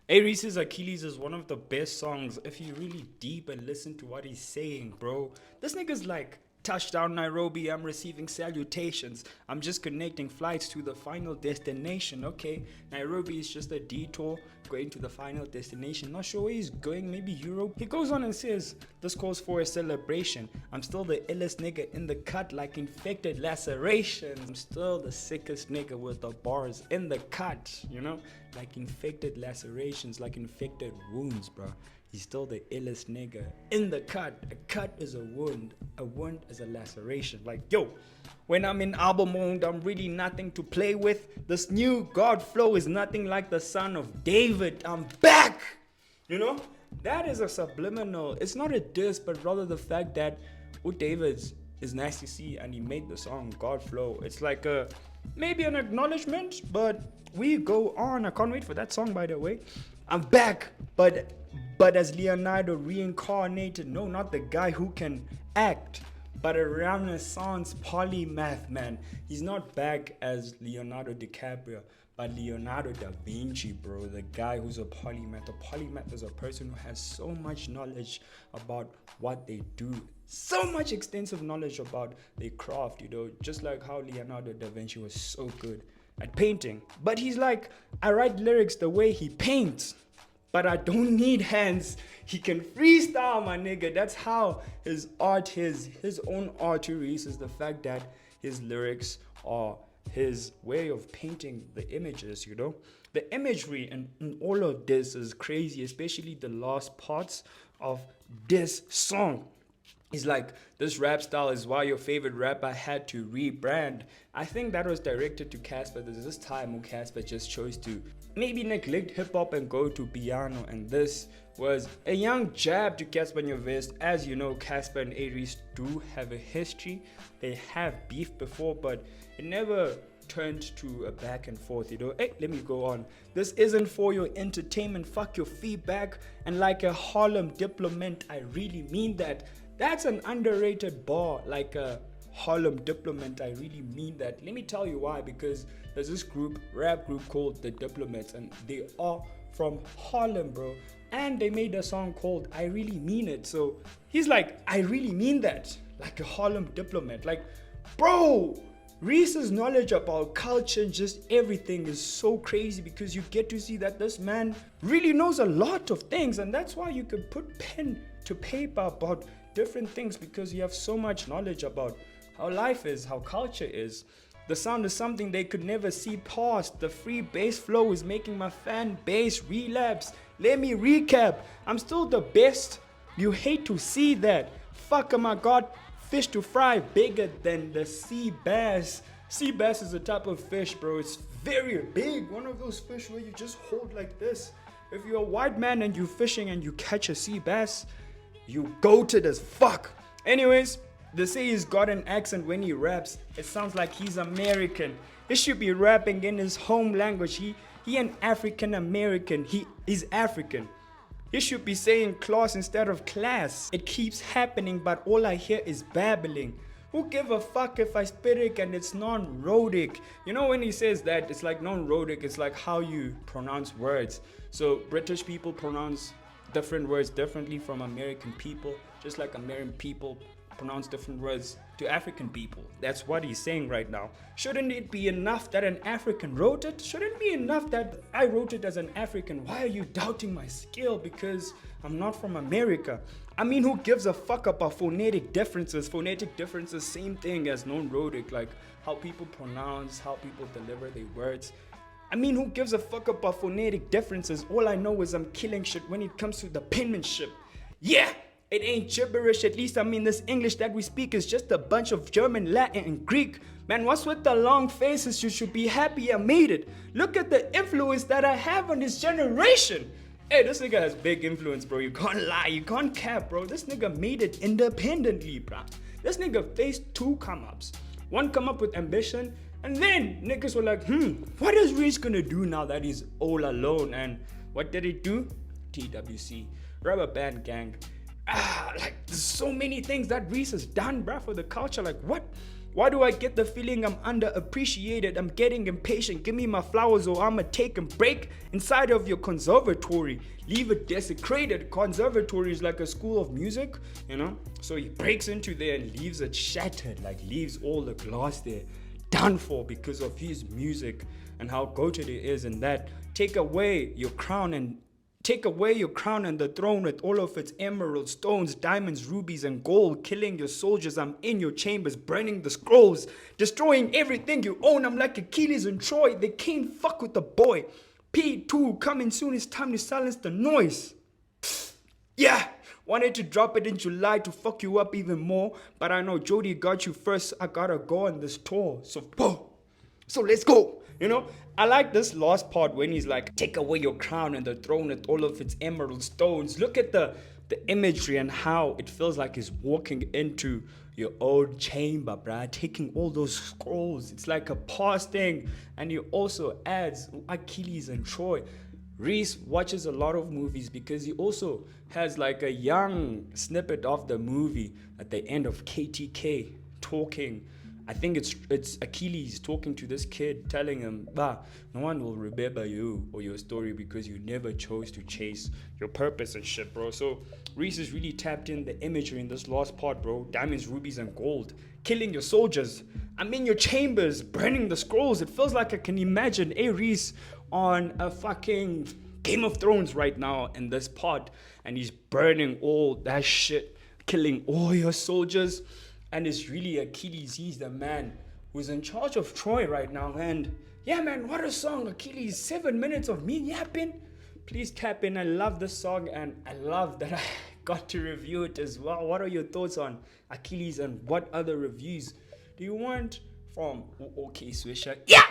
A-Reece's Achilles is one of the best songs if you really deep and listen to what he's saying, bro. This nigga's like, touchdown Nairobi, I'm receiving salutations. I'm just connecting flights to the final destination. Okay, Nairobi is just a detour going to the final destination. Not sure where he's going, maybe Europe. He goes on and says, this calls for a celebration. I'm still the illest nigga in the cut like infected lacerations. I'm still the sickest nigga with the bars in the cut, you know? Like infected lacerations, like infected wounds, bro. He's still the illest nigga in the cut. A cut is a wound is a laceration. Like, yo, when I'm in album mode, I'm really nothing to play with. This new God flow is nothing like the son of David. I'm back, you know? That is a subliminal. It's not a diss, but rather the fact that David's is nice to see, and he made the song God flow. It's like a maybe an acknowledgement, but we go on. I can't wait for that song, by the way. I'm back, but as Leonardo reincarnated. No, not the guy who can act, but a Renaissance polymath, man. He's not back as Leonardo DiCaprio, but Leonardo da Vinci, bro. The guy who's a polymath. A polymath is a person who has so much knowledge about what they do. So much extensive knowledge about their craft, you know. Just like how Leonardo da Vinci was so good at painting. But he's like, I write lyrics the way he paints, but I don't need hands. He can freestyle, my nigga. That's how his art, his own art is the fact that his lyrics are his way of painting the images, you know. The imagery and all of this is crazy, especially the last parts of this song. He's like, this rap style is why your favorite rapper had to rebrand. I think that was directed to Casper. There's this time when Casper just chose to maybe neglect hip-hop and go to piano. And this was a young jab to Casper Nyovest. As you know, Casper and A-Reece do have a history. They have beef before, but it never turned to a back and forth, you know. Hey, let me go on. This isn't for your entertainment. Fuck your feedback. And like a Harlem diplomat, I really mean that. That's an underrated bar, like a Harlem diplomat. I really mean that. Let me tell you why. Because there's this rap group called The Diplomats, and they are from Harlem, bro. And they made a song called I Really Mean It. So he's like, I really mean that. Like a Harlem diplomat. Like, bro, Reece's knowledge about culture and just everything is so crazy, because you get to see that this man really knows a lot of things. And that's why you could put pen to paper about different things, because you have so much knowledge about how life is, how culture is. The sound is something they could never see past. The free bass flow is making my fan base relapse. Let me recap. I'm still the best. You hate to see that. Fuck, oh my god. Fish to fry bigger than the sea bass. Sea bass is a type of fish, bro. It's very big. One of those fish where you just hold like this. If you're a white man and you're fishing and you catch a sea bass, you goated as fuck. Anyways, they say he's got an accent when he raps. It sounds like he's American. He should be rapping in his home language. He an African American. He is African. He should be saying class instead of class. It keeps happening, but all I hear is babbling. Who give a fuck if I spit it and it's non-rhotic? You know, when he says that, it's like non-rhotic. It's like how you pronounce words. So British people pronounce different words differently from American people, just like American people pronounce different words to African people. That's what he's saying right now. Shouldn't it be enough that an African wrote it? Shouldn't it be enough that I wrote it as an African? Why are you doubting my skill because I'm not from America? I mean, who gives a fuck about phonetic differences? Phonetic differences, same thing as non-rhotic, like how people pronounce, how people deliver their words. I mean, who gives a fuck about phonetic differences? All I know is I'm killing shit when it comes to the penmanship. Yeah, it ain't gibberish. At least I mean, this English that we speak is just a bunch of German, Latin, and Greek. Man, what's with the long faces? You should be happy I made it. Look at the influence that I have on this generation. Hey, this nigga has big influence, bro. You can't lie. You can't cap, bro. This nigga made it independently, bro. This nigga faced 2 come-ups. One come up with ambition, and then niggas were like, what is Reece gonna do now that he's all alone? And what did he do? TWC, Rubber Band Gang. Like, there's so many things that Reece has done, bruh, for the culture. Like, what Why do I get the feeling I'm underappreciated? I'm getting impatient. Give me my flowers or I'ma take a break inside of your conservatory. Leave it desecrated. Conservatory is like a school of music, you know? So he breaks into there and leaves it shattered, like leaves all the glass there done for because of his music and how goated it is, and that take away your crown and the throne with all of its emeralds, stones, diamonds, rubies, and gold. Killing your soldiers, I'm in your chambers, burning the scrolls, destroying everything you own. I'm like Achilles and Troy, they can't fuck with the boy. P2 coming soon, it's time to silence the noise. Yeah, wanted to drop it in July to fuck you up even more, but I know Jody got you first. I gotta go on this tour, so let's go. You know, I like this last part when he's like, take away your crown and the throne with all of its emerald stones. Look at the imagery and how it feels like he's walking into your old chamber, bruh, taking all those scrolls. It's like a past thing. And he also adds Achilles and Troy. Reece watches a lot of movies because he also has like a young snippet of the movie at the end of KTK talking. I think it's Achilles talking to this kid, telling him, no one will remember you or your story because you never chose to chase your purpose and shit, bro. So Reece is really tapped in the imagery in this last part, bro. Diamonds, rubies, and gold. Killing your soldiers. I'm in your chambers, burning the scrolls. It feels like I can imagine A-Reece on a fucking Game of Thrones right now in this part. And he's burning all that shit, killing all your soldiers. And it's really Achilles, he's the man who's in charge of Troy right now. And yeah, man, what a song, Achilles. 7 minutes of me yapping. Please tap in. I love this song and I love that I got to review it as well. What are your thoughts on Achilles and what other reviews do you want from OK Swisher? Yeah!